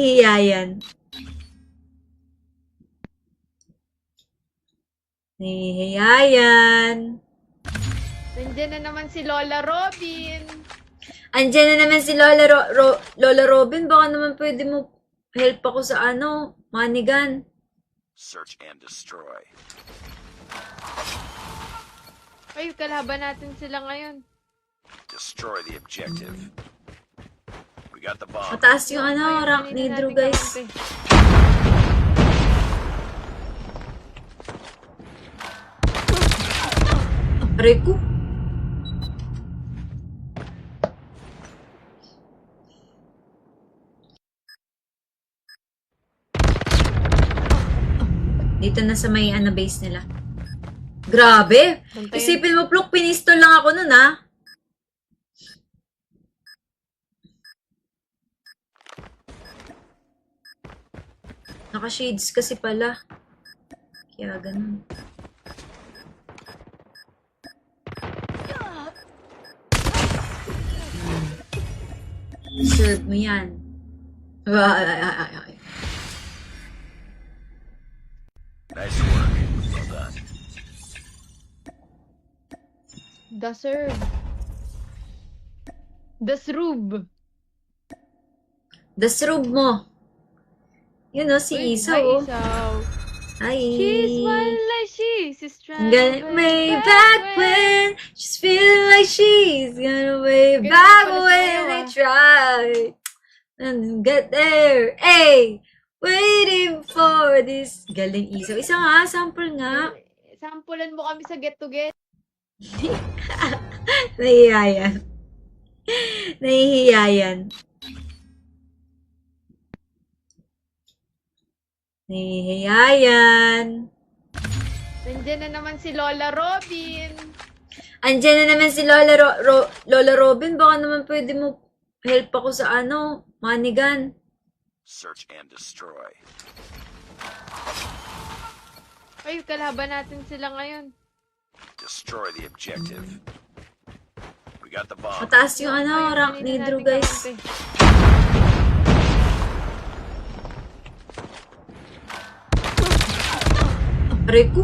Nahihiya yan. Nahihiya yan. Nandiyan na naman si Lola Robin. Andiyan na naman si Lola Robin. Baka naman pwede mo help ako sa manigan. Search and destroy. Ay, kalaban natin sila ngayon. Destroy the objective. We got the bomb. Mataas yung rank ni Drew, guys. Aray ko. Dito na sa may base nila. Grabe! Bantayan. Isipin mo, Pluk, pinistol lang ako nun, ha? Naka-shades kasi pala. Kaya ganun. Serve mo yan. Nice work. Well done. The serve. The srub. Dasrub mo. Yun o, si Uy, Isaw. hi, Oh. Isaw. Hi. She's one like she's Gonna way back when she's feeling like she's gonna way Ganun back pala when sumayaw, they ah. try and get there. Hey, waiting for this. Galing Isaw. Isa nga, sample nga. Sampulan mo kami sa get-to-get. Nahihiya yan. Nahihiya yan. Nahihiya yan. Nandiyan na naman si Lola Robin. Andiyan na naman si Lola Robin. Baka naman pwede mo help ako sa manigan. Search and destroy. Ay, kalaban natin sila ngayon. Destroy the objective. We got the bomb. Mataas yung rank ni Drew, guys. Aray ko.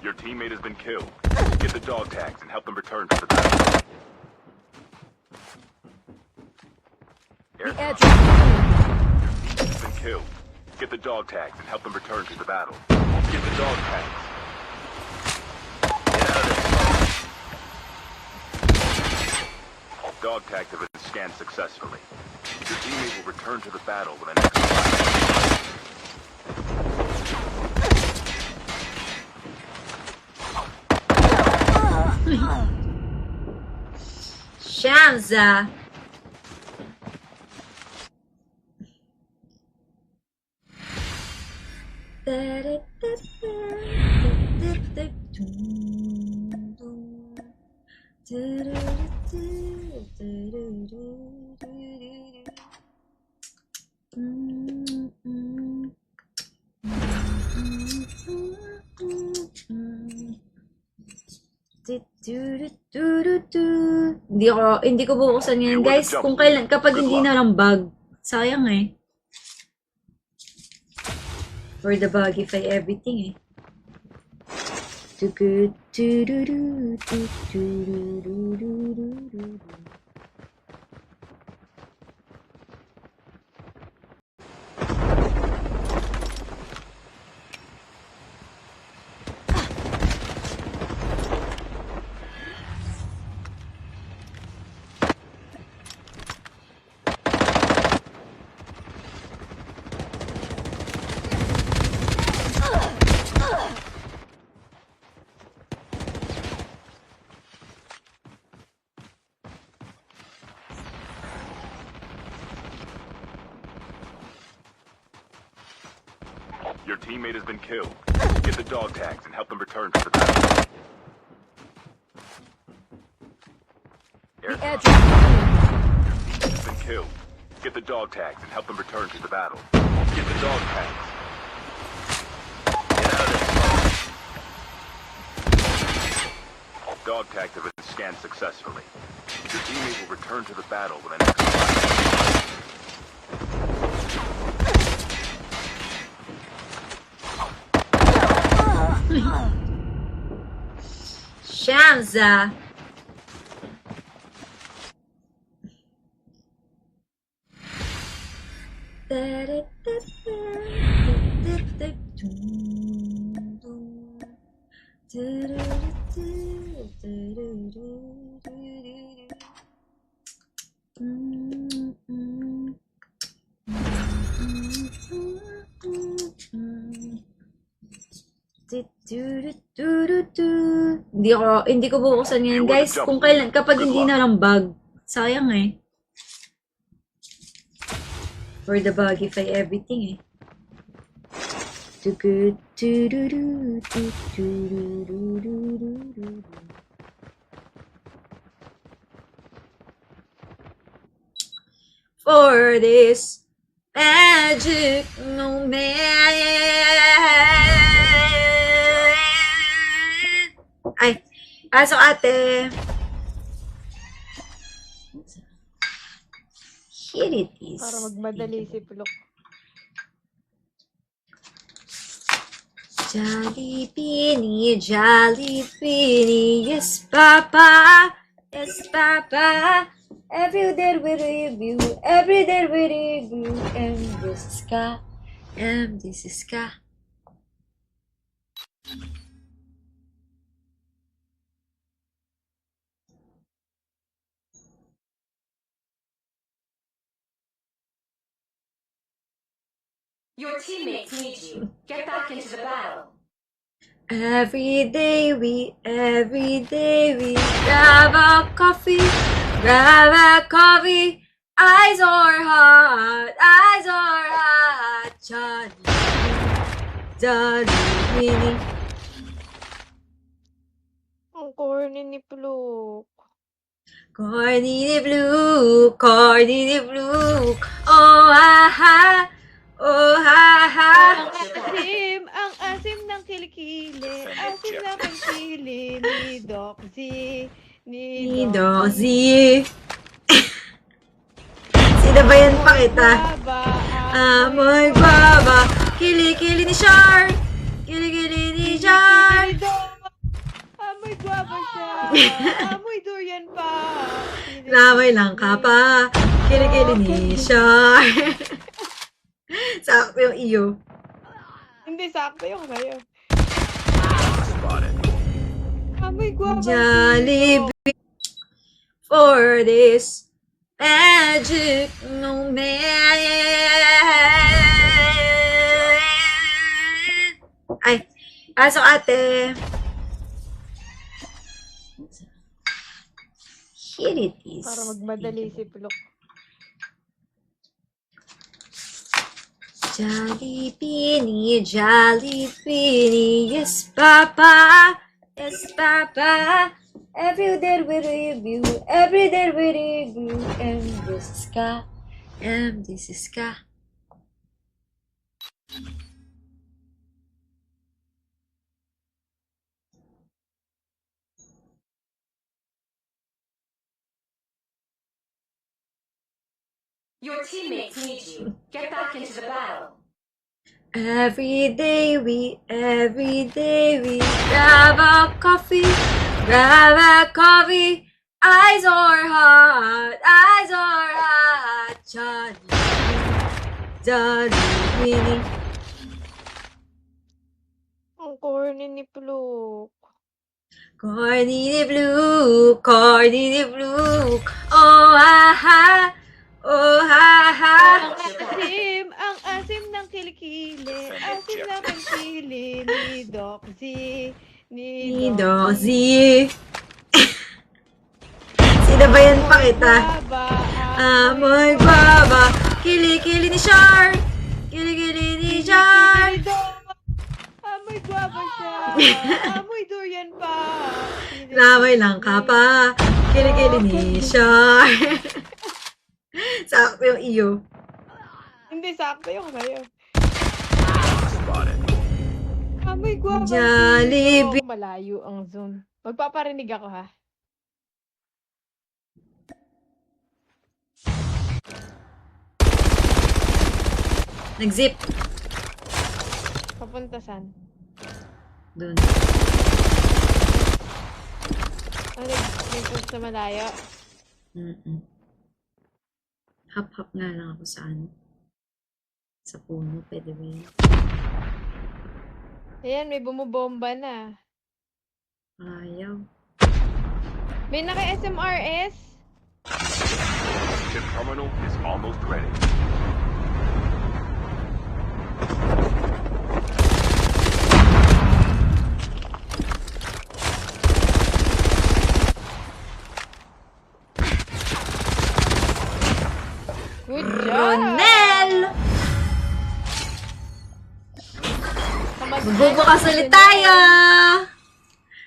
Your teammate has been killed. Get the dog tags and help them return to the battle. Your teammate has been killed. Get the dog tags and help them return to the battle. Get the dog tags. Get out of this. Dog tags have been scanned successfully. Your teammate will return to the battle when the next. Shamsa. Hindi ko bubuksan yan, guys. Kung kailan, kapag hindi na lang bug. Sayang eh. For the bugify everything eh. Your teammate has been killed. Get the dog tags and help them return to the battle. The airdrop Has been killed. Get the dog tags and help them return to the battle. Get the dog tags. Get out of this. Dog tags have been scanned successfully. Your teammate will return to the battle when the next flight. Shamsa. Hindi ko bubuksan ngayon, guys. Kung kailan, kapag hindi nalambag. Sayang eh. For the Bugify everything eh. For this magic moment. Ay, pasok ate. Here it is. Para magmadali si Plok. Jolly Beanie, yes, Papa, yes, Papa. Every day we review, and this is Ska, and this is Ska. Your teammates need you. Get back into the battle. Every day we grab a coffee, eyes are hot, Johnny, Winnie. Ang corny ni Plok. Corny blue, oh ha, Ang asim ng kilikili, asim ng kilikili ni Doc Z. ni Dozy. Sinabayan pa kita. Amoy baba, kili-kili ni Char, kili-kili ni Char. Amoy guwaba siya. Amoy durian pa. Lamay lang ka pa, kili-kili ni Char. Sakto yung iyo. Hindi, sakto yung kayo. Spotted. Amoy guwaba. Jollibee for this magic moment. Ay, pasok ate. Here it is. Para magmadali si Plok. Jolly Beanie, yes, Papa, Every day we review, and this is Ska, and this is Ska. Your teammates need you. Get back into the battle. Every day we grab a coffee, eyes are hot, Johnny, Winnie. Ang corny ni Plok. Corny blue, oh ha, Ang asim ng kilikili, asim ng kilikili ni Doc Z. ni Dozy. Sinabayan pa kita. Amoy baba, kili-kili ni Char, kili-kili ni Char. Amoy guwaba siya. Amoy durian pa. Lamay lang ka pa. Kilikili ni siya. Sakto yung iyo. Hindi, sakto yung sa'yo. Spotted. Amoy guwaba. Jollibee. Malayo ang zone. Magpaparinig ako ha. Nag-zip. Papunta saan? Doon. Nag-post sa malayo. Hap-hap nga lang ako sa ano. Sa puno, pwede ba yun? Ayan, may bumubomba na. Ayaw. May naka-SMRS. Chip terminal is almost ready. Good job! Ronel! Kamag- Magbubukas ulit tayo!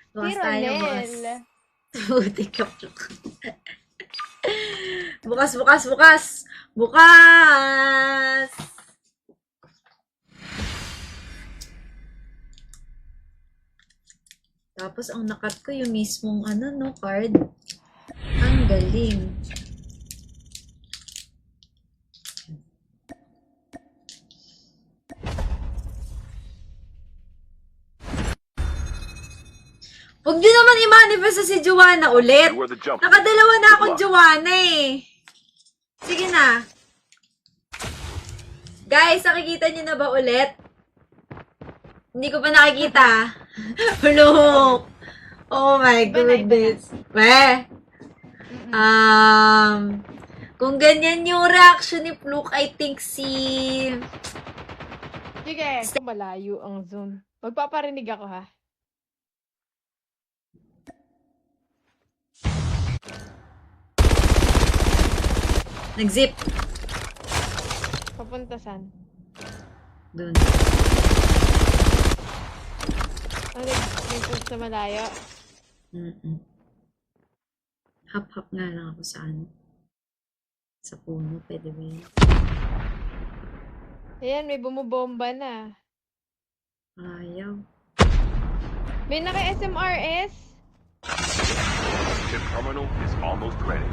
Si Bukas tayo, bukas. Ronel. Buti ka po. Bukas, bukas, bukas! Bukas! Tapos ang nakat ko yung mismong ano no, card. Ang galing. Huwag nyo naman i-manifest sa si Joanna ulit. You are the jump. Nakadalawa na akong Joanna eh. Sige na. Guys, nakikita nyo na ba ulit? Hindi ko pa nakikita. Look. Oh my Iba na, goodness. Weh. Kung ganyan yung reaction ni Fluke, I think si... Sige, malayo ang zone. Magpaparinig ako ha. Nag-zip. Papunta saan? Doon. Nag-post sa malayo. Hap-hap nga lang ako sa ano. Sa puno, pwede ba yun? Ayan, may bumubomba na. Ayaw. May naka-SMRS. Chip terminal is almost ready.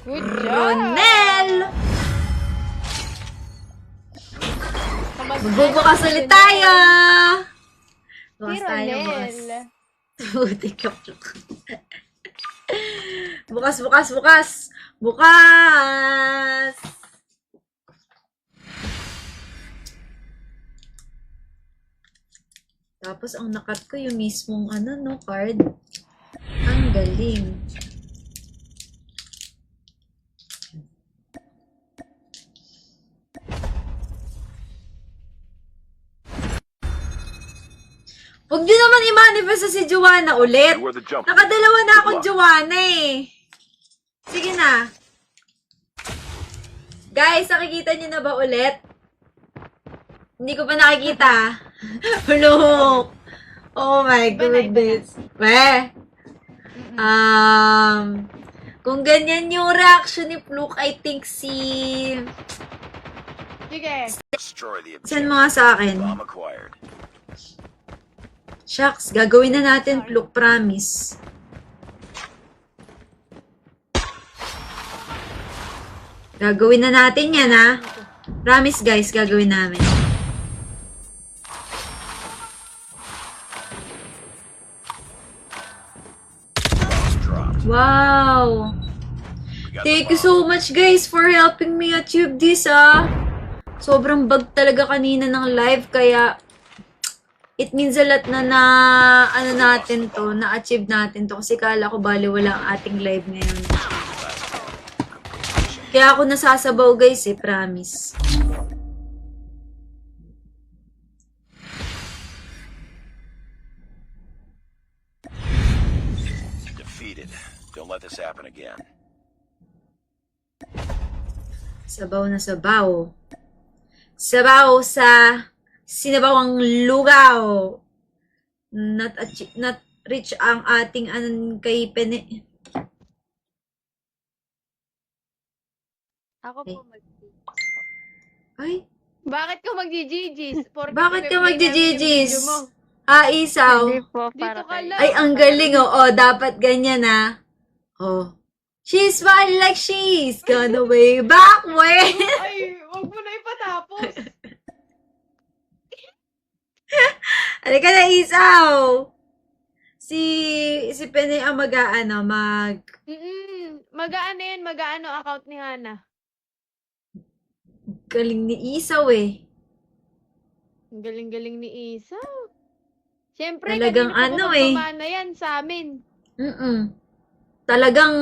Good job! Ronel! Kamag- Magbubukas ulit tayo! Si Bukas tayo, bukas. Ronel. Buti ka po. Bukas, bukas, bukas! Bukas! Tapos ang nakat ko yung mismong ano no, card. Ang galing. Huwag nyo naman i-manifest sa si Joanna ulit. You are the jump. Nakadalawa na akong Joanna eh. Sige na. Guys, nakikita nyo na ba ulit? Hindi ko pa nakikita. Look. Oh my Iba na, iba goodness. Weh. Kung ganyan yung reaction ni Fluke, I think si... Sige. Destroy the Send objective. mo nga sa akin. Bomb acquired. Shucks, gagawin na natin, Fluke, promise. Gagawin na natin yan, ha? Promise, guys, gagawin namin. Bombs dropped. Wow! We got Thank the you so much, guys, for helping me achieve this, ah. Sobrang bug talaga kanina ng live, kaya it means a lot na ano natin to, na-achieve natin to. Kasi kala ko bali wala ang ating live ngayon. Kaya ako nasasabaw, guys, eh, promise. Defeated. Don't let this happen again. Sabaw na sabaw. Sabaw sa sinabawang lugaw. Not reach ang ating anon kay Pene. Ako po Ay, Bakit ka mag-GGs? bakit ka magdi-GGs? Isaw. Hindi po, Dito para ka kay... lang. Ay, ang galing, oh. Dapat ganyan, ah. Oh. She's smiling like she's gonna way back when. Ay, wag mo na ipatapos. Halika na, Isaw. Si Pene ang Mag-aano yan, mag-aano account ni Hana. galing ni Isaw, eh. Ang galing-galing ni Isa. Siyempre, Talagang kanina ano, pa eh. magpamana yan sa amin. Talagang,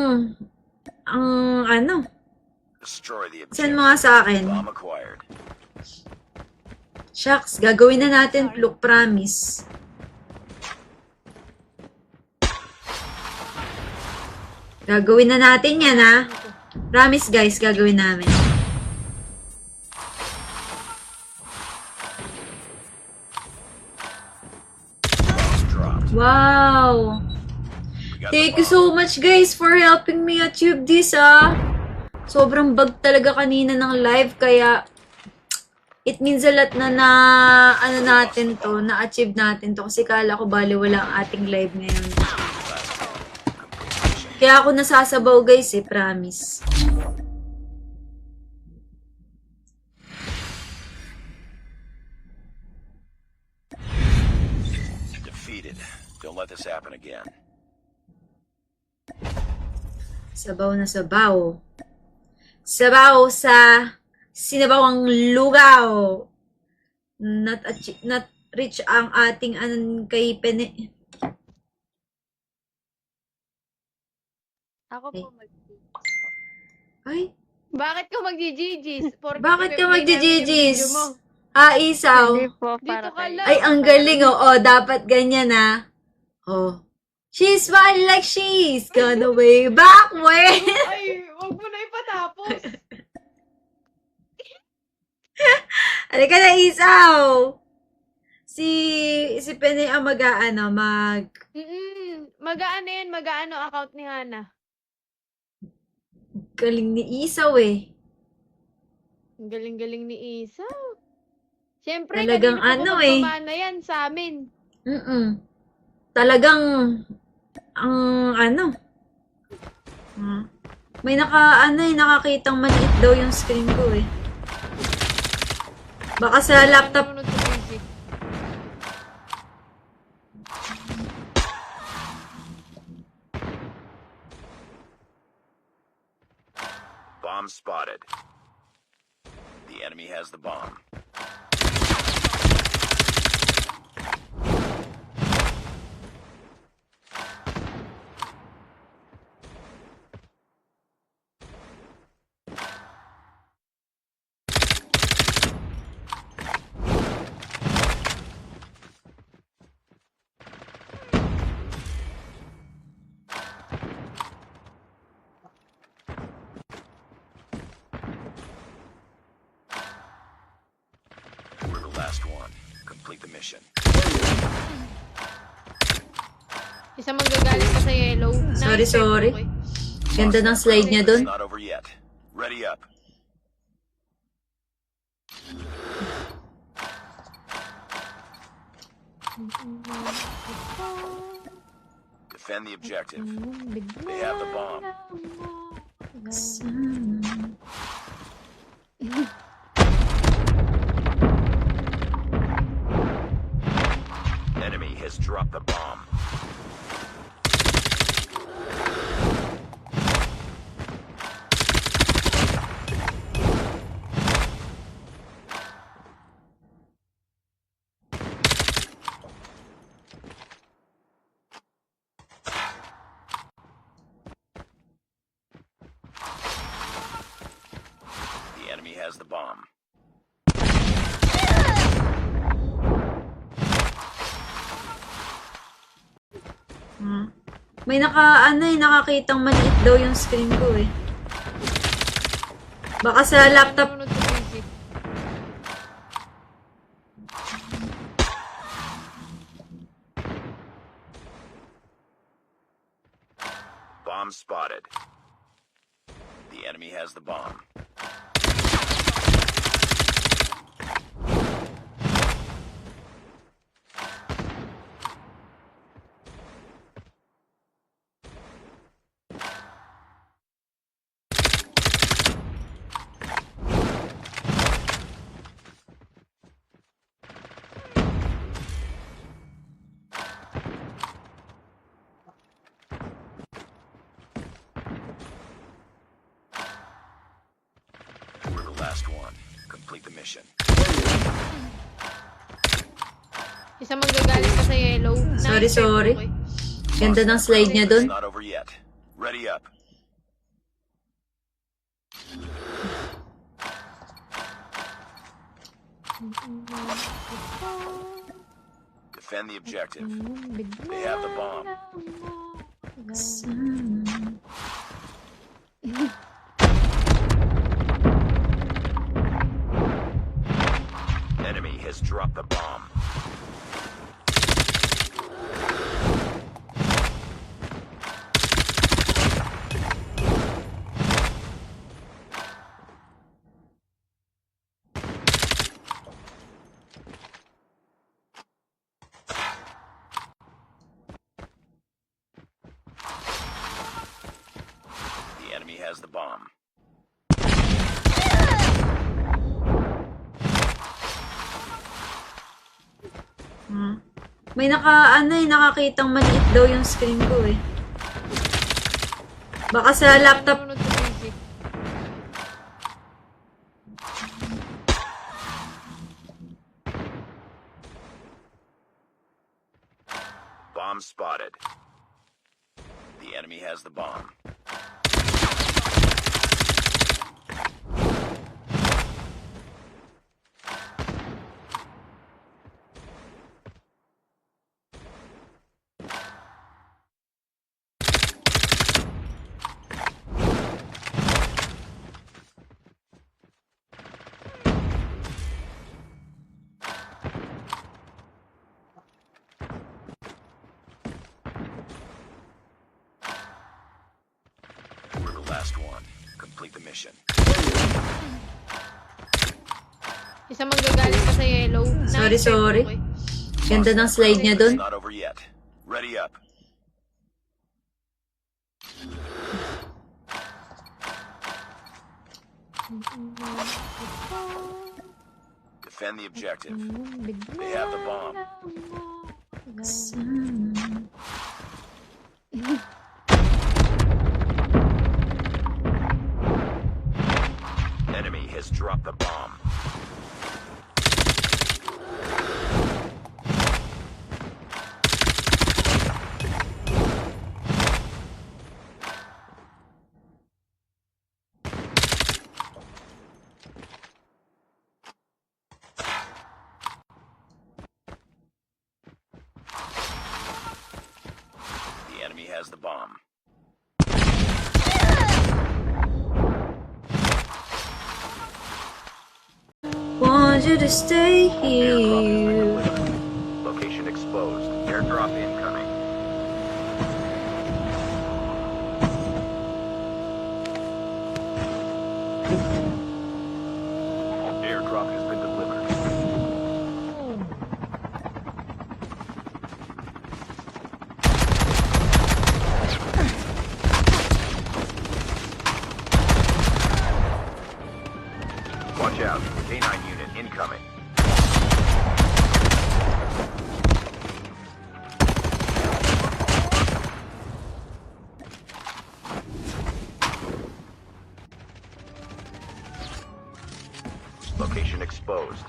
Destroy the send objective. mo nga sa akin. Bomb acquired. Shucks, gagawin na natin, Pluk, promise. Gagawin na natin yan, ha? Promise, guys, gagawin namin. Bombs dropped. Wow! We got Thank the you so much, guys, for helping me achieve this, ah. Sobrang bug talaga kanina ng live, kaya it means a lot na natin to, na-achieve natin to, kasi kala ko bali wala ang ating live ngayon. Kaya ako nasasabaw, guys, promise. defeated. Don't let this happen again. Sabaw na sabaw. Sabaw sa sinabawang lugaw. Not reach ang ating anon kay Pene. Ako po mag-GGs. Ay, Bakit ka mag-GGs? bakit ka magdi-GGs? mo. Isaw. Hindi po, Dito para ka kay... lang. Ay, ang galing, oh. Oh, dapat ganyan, ah. Oh. She's smiling like she's gonna way back when. Ay, wag mo na ipatapos. Halika na, Isaw. Si Pene ang mag-aano. Mag-aano yan, mag-aano account ni Hana. Galing ni Isaw, eh. Ang galing-galing ni Isa. Siyempre, Talagang kanina pa ano, eh. magpamana yan sa amin. Talagang, may nakakitang maliit daw yung screen ko, eh. Baka sa laptop, Nanonood sa PC. Bomb spotted. The enemy has the bomb. We're the last one. Complete the mission. Isa manggagaling pa sa yellow. Sorry, Nice, sorry. okay. Ganda ng slide niya It's dun. not over yet. Ready up. Defend the objective. They have the bomb. Enemy has dropped the bomb. The enemy has the bomb. May nakakitang maliit daw yung screen ko eh. Baka sa laptop. Nanonood sa basic. Bomb spotted. The enemy has the bomb. We're the last one. Complete the mission. Isa manggagaling pa sa yellow. Sorry, Nice, sorry. okay. Ganda ng slide niya dun. It's not over yet. Ready up. Defend the objective. They have the bomb. Enemy has dropped the bomb. The enemy has the bomb. May nakakitang maliit daw yung screen ko eh. Baka sa laptop. Nanonood sa basic. Bomb spotted. The enemy has the bomb. We're the last one. Complete the mission. Isa manggagaling pa sa yellow. Sorry, Nice, sorry. okay. Ganda ng slide niya It's dun. not over yet. Ready up. Defend the objective. They have the bomb. Enemy has dropped the bomb. The enemy has the bomb. Want you to stay Airdrop has been here. delivered. Location exposed. Airdrop incoming. Airdrop has been delivered. Watch out. K9 unit incoming. Location exposed.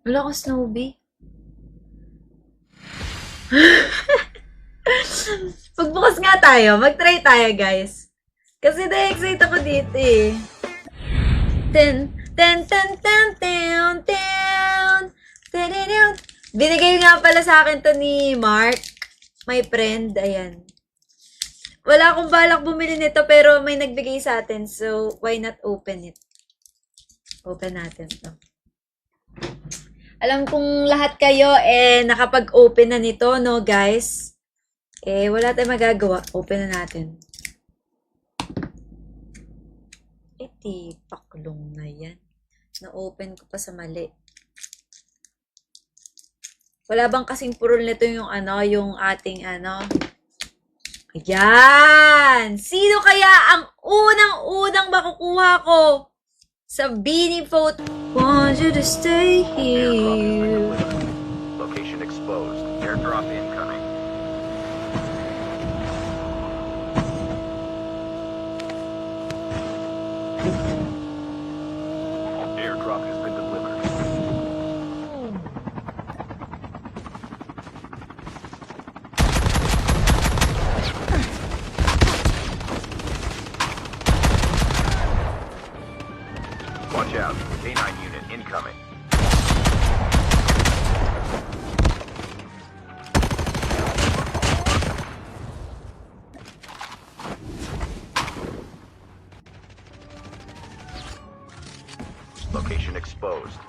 Wala ko, Snowbee. Pagbukas nga tayo. Mag-try tayo, guys. Kasi na-excite ako dito eh. Ten, ten, ten, ten, ten, ten, ten, ten. Binigay nga pala sa akin to ni Mark, my friend. Ayan. Wala akong balak bumili nito pero may nagbigay sa atin. So, why not open it? Open natin to. Alam kong lahat kayo nakapag-open na nito, no guys? Wala tayong magagawa. Open na natin. Paklong na yan. Na-open ko pa sa mali. Wala bang kasing purol nito yung yung ating Ayan! Sino kaya ang unang-unang makukuha ko sa Beanie Photo? Want you to stay here. Location exposed. Airdrop incoming. Airdrop has been delivered. Watch out. K9 unit incoming. Location exposed.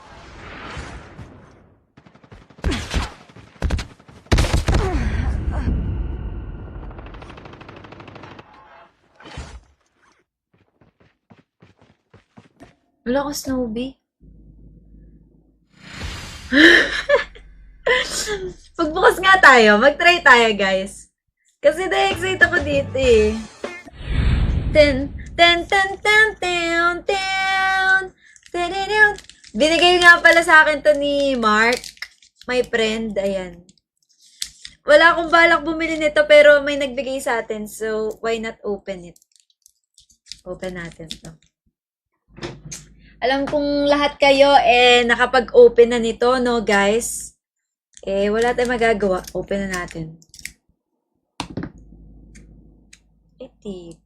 Wala ko, Snowbee. Magbukas nga tayo. Mag-try tayo, guys. Kasi na-excite ako dito eh. Ten, ten, ten, ten, ten, ten, ten, ten. Binigay nga pala sa akin to ni Mark, my friend. Ayan. Wala akong balak bumili nito pero may nagbigay sa atin. So, why not open it? Open natin to. Alam kong lahat kayo nakapag-open na nito, no guys? Wala tayong magagawa. Open na natin.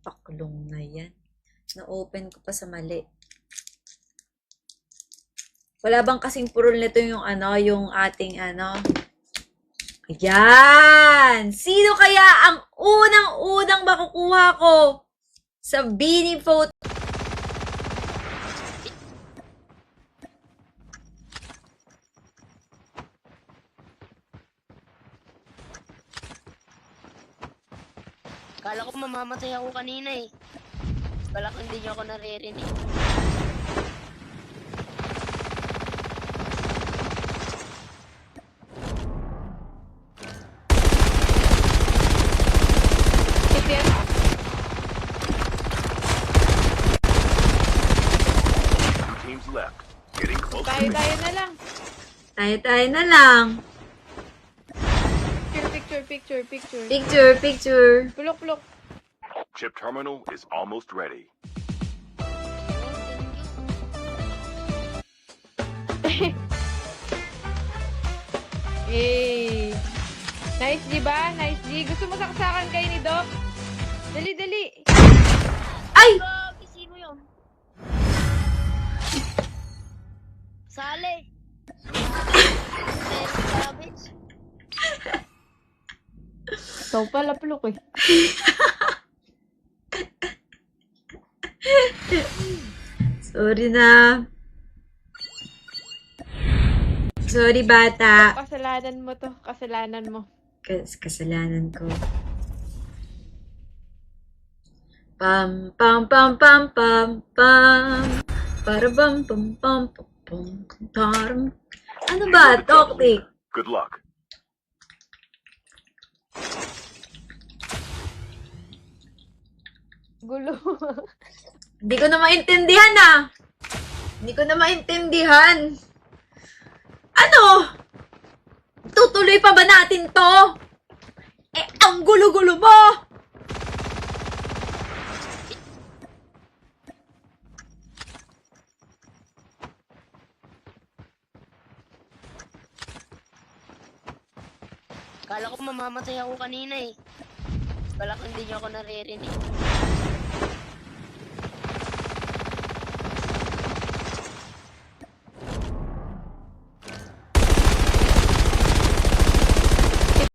Paklong na yan. Na-open ko pa sa mali. Wala bang kasing purol nito yung yung ating Ayan! Sino kaya ang unang-unang makukuha ko sa Beanie Photo? Kala ko mamamatay ako kanina eh. Balak hindi niyo ako naririnig. Ito yan. Two teams left. Getting close. Tayo na lang. Tayo na lang. Picture. Picture. Pulok. Chip terminal is almost ready. Yay! Nice, di ba? Nice, G. Gusto mo saksakan kayo ni Doc? Dali. Ay! Grabe, sino yun? Sale! Savage. Ikaw pala, pulok eh. Sorry na. Sorry, bata. Kasalanan mo to. Kasalanan mo. Kasalanan ko. Pam, pam, pam, pam, pam, pam. Para bam, pam, pam, pam, pam, taram. Ano ba? Toxic. Good luck. Gulo. Hindi ko na maintindihan ah. Hindi ko na maintindihan. Ano? Tutuloy pa ba natin to? Ang gulo-gulo mo! Kala ko mamamatay ako kanina eh. Balak hindi niyo ako naririnig.